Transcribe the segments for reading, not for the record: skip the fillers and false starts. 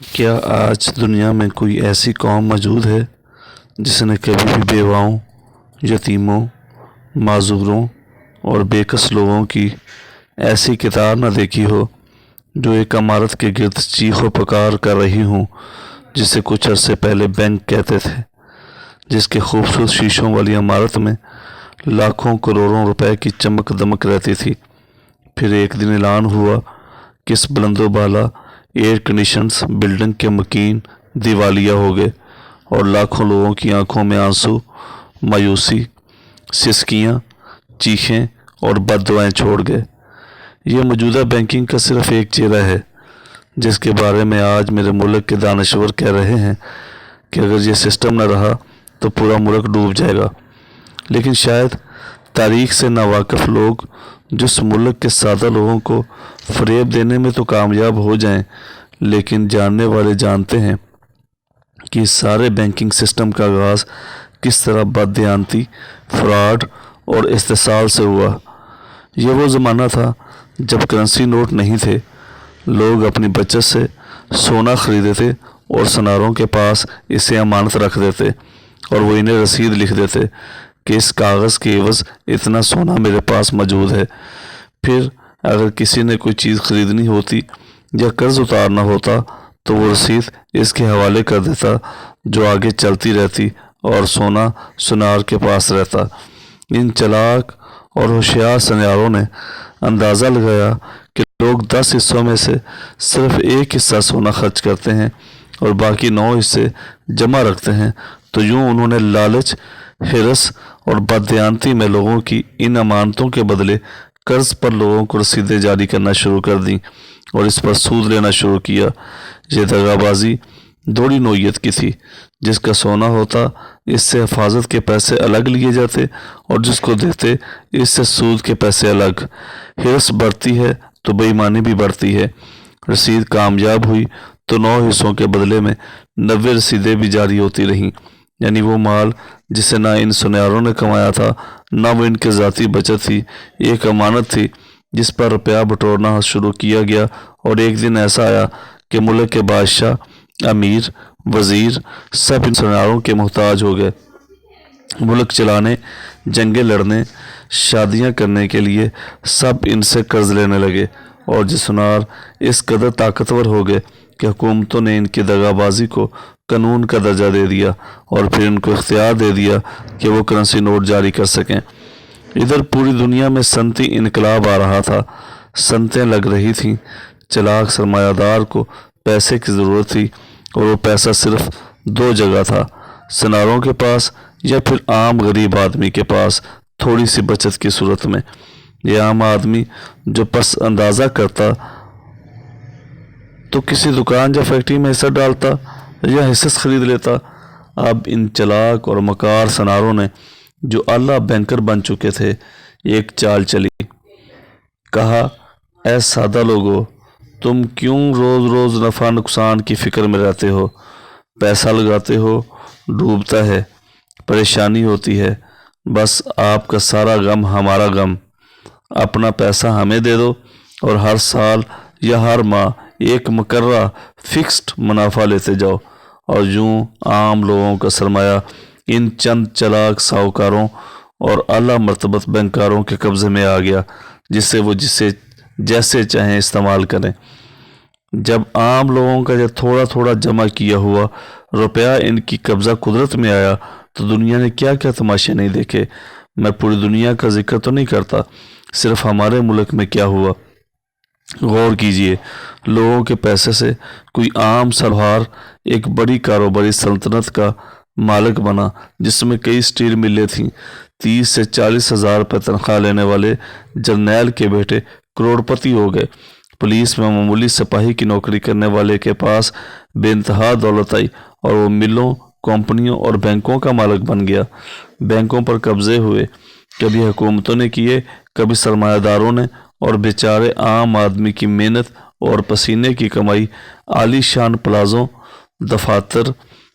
کیا آج دنیا میں کوئی ایسی قوم موجود ہے جس نے کبھی بھی بیواؤں، یتیموں، معذوروں اور بے کس لوگوں کی ایسی کتار نہ دیکھی ہو جو ایک عمارت کے گرد چیخ و پکار کر رہی ہوں، جسے کچھ عرصے پہلے بینک کہتے تھے، جس کے خوبصورت شیشوں والی عمارت میں لاکھوں کروڑوں روپے کی چمک دمک رہتی تھی؟ پھر ایک دن اعلان ہوا کہ اس بلند و بالا ایئر کنڈیشنز بلڈنگ کے مکین دیوالیہ ہو گئے اور لاکھوں لوگوں کی آنکھوں میں آنسو، مایوسی، سسکیاں، چیخیں اور بد دعائیں چھوڑ گئے۔ یہ موجودہ بینکنگ کا صرف ایک چہرہ ہے جس کے بارے میں آج میرے ملک کے دانشور کہہ رہے ہیں کہ اگر یہ سسٹم نہ رہا تو پورا ملک ڈوب جائے گا۔ لیکن شاید تاریخ سے ناواقف لوگ جس ملک کے سادہ لوگوں کو فریب دینے میں تو کامیاب ہو جائیں، لیکن جاننے والے جانتے ہیں کہ اس سارے بینکنگ سسٹم کا آغاز کس طرح بددیانتی، فراڈ اور استحصال سے ہوا۔ یہ وہ زمانہ تھا جب کرنسی نوٹ نہیں تھے، لوگ اپنی بچت سے سونا خریدتے تھے اور سناروں کے پاس اسے امانت رکھ دیتے اور وہ انہیں رسید لکھ دیتے کہ اس کاغذ کے عوض اتنا سونا میرے پاس موجود ہے۔ پھر اگر کسی نے کوئی چیز خریدنی ہوتی یا قرض اتارنا ہوتا تو وہ رسید اس کے حوالے کر دیتا جو آگے چلتی رہتی اور سونا سنار کے پاس رہتا۔ ان چلاک اور ہوشیار سناروں نے اندازہ لگایا کہ لوگ 10 حصوں میں سے صرف ایک حصہ سونا خرچ کرتے ہیں اور باقی 9 حصے جمع رکھتے ہیں، تو یوں انہوں نے لالچ، حرص اور بددیانتی میں لوگوں کی ان امانتوں کے بدلے قرض پر لوگوں کو رسیدیں جاری کرنا شروع کر دیں اور اس پر سود لینا شروع کیا۔ یہ دغا بازی دوہری نوعیت کی تھی۔ جس کا سونا ہوتا اس سے حفاظت کے پیسے الگ لیے جاتے اور جس کو دیتے اس سے سود کے پیسے الگ۔ حرص بڑھتی ہے تو بے ایمانی بھی بڑھتی ہے۔ رسید کامیاب ہوئی تو 9 حصوں کے بدلے میں 90 رسیدیں بھی جاری ہوتی رہیں، یعنی وہ مال جسے نہ ان سناروں نے کمایا تھا نہ وہ ان کے ذاتی بچت تھی، ایک امانت تھی جس پر روپیہ بٹورنا شروع کیا گیا۔ اور ایک دن ایسا آیا کہ ملک کے بادشاہ، امیر، وزیر سب ان سناروں کے محتاج ہو گئے۔ ملک چلانے، جنگیں لڑنے، شادیاں کرنے کے لیے سب ان سے قرض لینے لگے اور یہ سنار اس قدر طاقتور ہو گئے کہ حکومتوں نے ان کی دغا بازی کو قانون کا درجہ دے دیا اور پھر ان کو اختیار دے دیا کہ وہ کرنسی نوٹ جاری کر سکیں۔ ادھر پوری دنیا میں صنعتی انقلاب آ رہا تھا، صنعتیں لگ رہی تھیں، چلاک سرمایہ دار کو پیسے کی ضرورت تھی اور وہ پیسہ صرف 2 جگہ تھا، سناروں کے پاس یا پھر عام غریب آدمی کے پاس تھوڑی سی بچت کی صورت میں۔ یہ عام آدمی جو پس اندازہ کرتا تو کسی دکان یا فیکٹری میں حصہ ڈالتا یا حصص خرید لیتا۔ اب ان چلاک اور مکار سناروں نے جو اعلیٰ بینکر بن چکے تھے، ایک چال چلی۔ کہا، اے سادہ لوگو، تم کیوں روز روز نفع نقصان کی فکر میں رہتے ہو؟ پیسہ لگاتے ہو، ڈوبتا ہے، پریشانی ہوتی ہے، بس آپ کا سارا غم ہمارا غم۔ اپنا پیسہ ہمیں دے دو اور ہر سال یا ہر ماہ ایک مقررہ فکسڈ منافع لیتے جاؤ۔ اور یوں عام لوگوں کا سرمایہ ان چند چلاک ساہوکاروں اور اعلیٰ مرتبت بینکاروں کے قبضے میں آ گیا، جسے وہ جیسے چاہیں استعمال کریں۔ جب عام لوگوں کا یہ تھوڑا تھوڑا جمع کیا ہوا روپیہ ان کی قبضہ قدرت میں آیا تو دنیا نے کیا کیا تماشے نہیں دیکھے۔ میں پوری دنیا کا ذکر تو نہیں کرتا، صرف ہمارے ملک میں کیا ہوا غور کیجئے۔ لوگوں کے پیسے سے کوئی عام سلوار ایک بڑی کاروباری سلطنت کا مالک بنا، جس میں کئی اسٹیل ملیں تھیں۔ 30 سے 40 ہزار روپے تنخواہ لینے والے جرنیل کے بیٹے کروڑپتی ہو گئے۔ پولیس میں معمولی سپاہی کی نوکری کرنے والے کے پاس بے انتہا دولت آئی اور وہ ملوں، کمپنیوں اور بینکوں کا مالک بن گیا۔ بینکوں پر قبضے ہوئے، کبھی حکومتوں نے کیے، کبھی سرمایہ داروں نے، اور بیچارے عام آدمی کی محنت اور پسینے کی کمائی عالی شان پلازوں، دفاتر،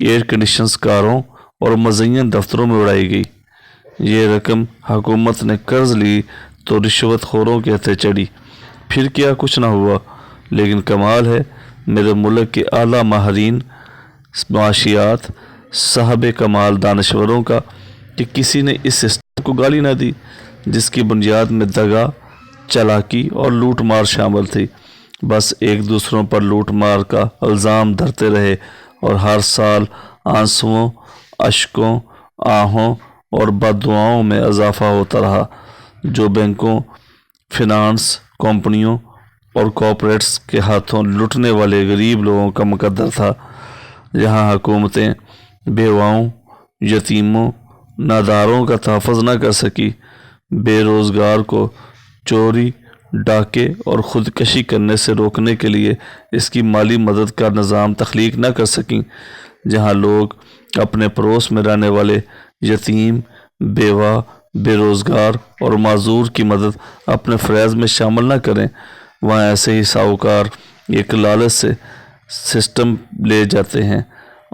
ایئر کنڈیشنز کاروں اور مزین دفتروں میں اڑائی گئی۔ یہ رقم حکومت نے قرض لی تو رشوت خوروں کے ہتھے چڑھی، پھر کیا کچھ نہ ہوا۔ لیکن کمال ہے، میرے ملک کے اعلیٰ ماہرین معاشیات صاحب کمال دانشوروں کا کہ کسی نے اس سسٹم کو گالی نہ دی جس کی بنیاد میں دغا، چالاکی اور لوٹ مار شامل تھی۔ بس ایک دوسروں پر لوٹ مار کا الزام دھرتے رہے اور ہر سال آنسوؤں، اشکوں، آہوں اور بددعاؤں میں اضافہ ہوتا رہا جو بینکوں، فنانس کمپنیوں اور کارپوریٹس کے ہاتھوں لٹنے والے غریب لوگوں کا مقدر تھا۔ جہاں حکومتیں بیواؤں، یتیموں، ناداروں کا تحفظ نہ کر سکی، بے روزگار کو چوری، ڈاکے اور خودکشی کرنے سے روکنے کے لیے اس کی مالی مدد کا نظام تخلیق نہ کر سکیں، جہاں لوگ اپنے پڑوس میں رہنے والے یتیم، بیوہ، بے روزگار اور معذور کی مدد اپنے فریض میں شامل نہ کریں، وہاں ایسے ہی ساہوکار ایک لالچ سے سسٹم لے جاتے ہیں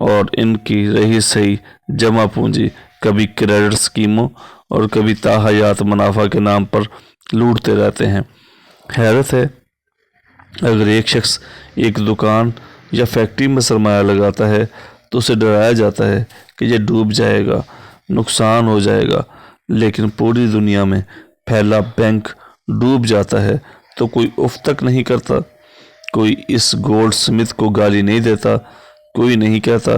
اور ان کی رہی سہی جمع پونجی کبھی کریڈٹ اسکیموں اور کبھی تاحیات منافع کے نام پر لوٹتے رہتے ہیں۔ حیرت ہے، اگر ایک شخص ایک دکان یا فیکٹری میں سرمایہ لگاتا ہے تو اسے ڈرایا جاتا ہے کہ یہ ڈوب جائے گا، نقصان ہو جائے گا، لیکن پوری دنیا میں پھیلا بینک ڈوب جاتا ہے تو کوئی اف تک نہیں کرتا، کوئی اس گولڈ سمتھ کو گالی نہیں دیتا، کوئی نہیں کہتا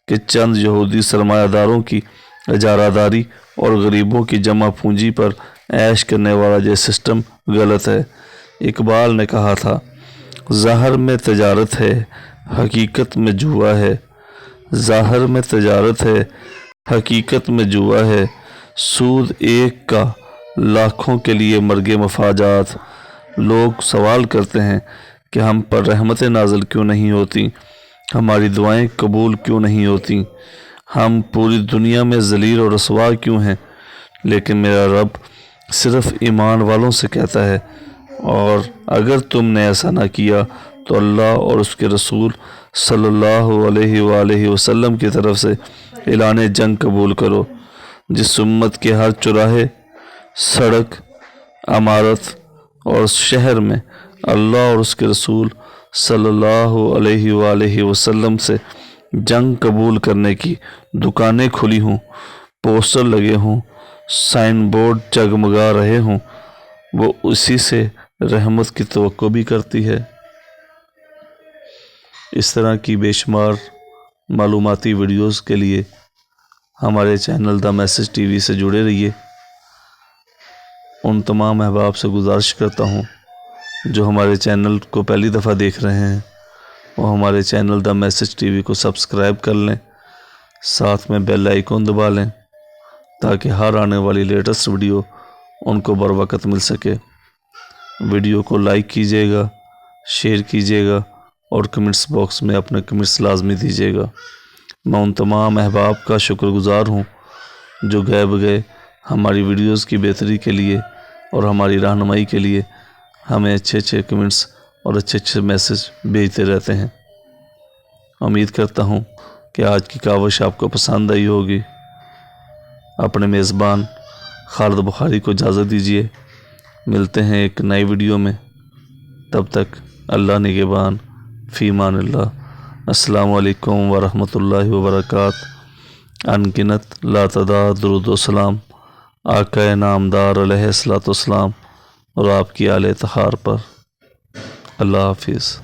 کہ چند یہودی سرمایہ داروں کی اجارہ داری اور غریبوں کی جمع پونجی پر عیش کرنے والا یہ سسٹم غلط ہے۔ اقبال نے کہا تھا، ظاہر میں تجارت ہے، حقیقت میں جوا ہے، ظاہر میں تجارت ہے، حقیقت میں جوا ہے، سود ایک کا لاکھوں کے لیے مرگ مفاجات۔ لوگ سوال کرتے ہیں کہ ہم پر رحمتیں نازل کیوں نہیں ہوتی، ہماری دعائیں قبول کیوں نہیں ہوتی، ہم پوری دنیا میں ذلیل اور رسوا کیوں ہیں، لیکن میرا رب صرف ایمان والوں سے کہتا ہے، اور اگر تم نے ایسا نہ کیا تو اللہ اور اس کے رسول صلی اللہ علیہ وآلہ وسلم کی طرف سے اعلان جنگ قبول کرو۔ جس امت کے ہر چوراہے، سڑک، عمارت اور شہر میں اللہ اور اس کے رسول صلی اللہ علیہ وآلہ وسلم سے جنگ قبول کرنے کی دکانیں کھلی ہوں، پوسٹر لگے ہوں، سائن بورڈ جگمگا رہے ہوں، وہ اسی سے رحمت کی توقع بھی کرتی ہے۔ اس طرح کی بے شمار معلوماتی ویڈیوز کے لیے ہمارے channel the message T V سے جڑے رہیے۔ ان تمام احباب سے گزارش کرتا ہوں جو ہمارے چینل کو پہلی دفعہ دیکھ رہے ہیں وہ ہمارے channel the message T V کو سبسکرائب کر لیں، ساتھ میں بیل آئیکن دبا لیں تاکہ ہر آنے والی لیٹسٹ ویڈیو ان کو بر وقت مل سکے۔ ویڈیو کو لائک کیجیے گا، شیئر کیجیے گا اور کمنٹس باکس میں اپنے کمنٹس لازمی دیجیے گا۔ میں ان تمام احباب کا شکر گزار ہوں جو گئے بگئے ہماری ویڈیوز کی بہتری کے لیے اور ہماری رہنمائی کے لیے ہمیں اچھے اچھے کمنٹس اور اچھے اچھے میسج بھیجتے رہتے ہیں۔ امید کرتا ہوں کہ آج کی کاوش آپ کو پسند آئی ہوگی۔ اپنے میزبان خالد بخاری کو اجازت دیجیے، ملتے ہیں ایک نئی ویڈیو میں، تب تک اللہ نگہبان، فی امان اللہ۔ السلام علیکم ورحمۃ اللہ وبرکاتہ۔ انگنت لا تعداد درود و سلام آقا نامدار علیہ الصلوۃ والسلام اور آپ کی آل اطہار پر۔ اللہ حافظ۔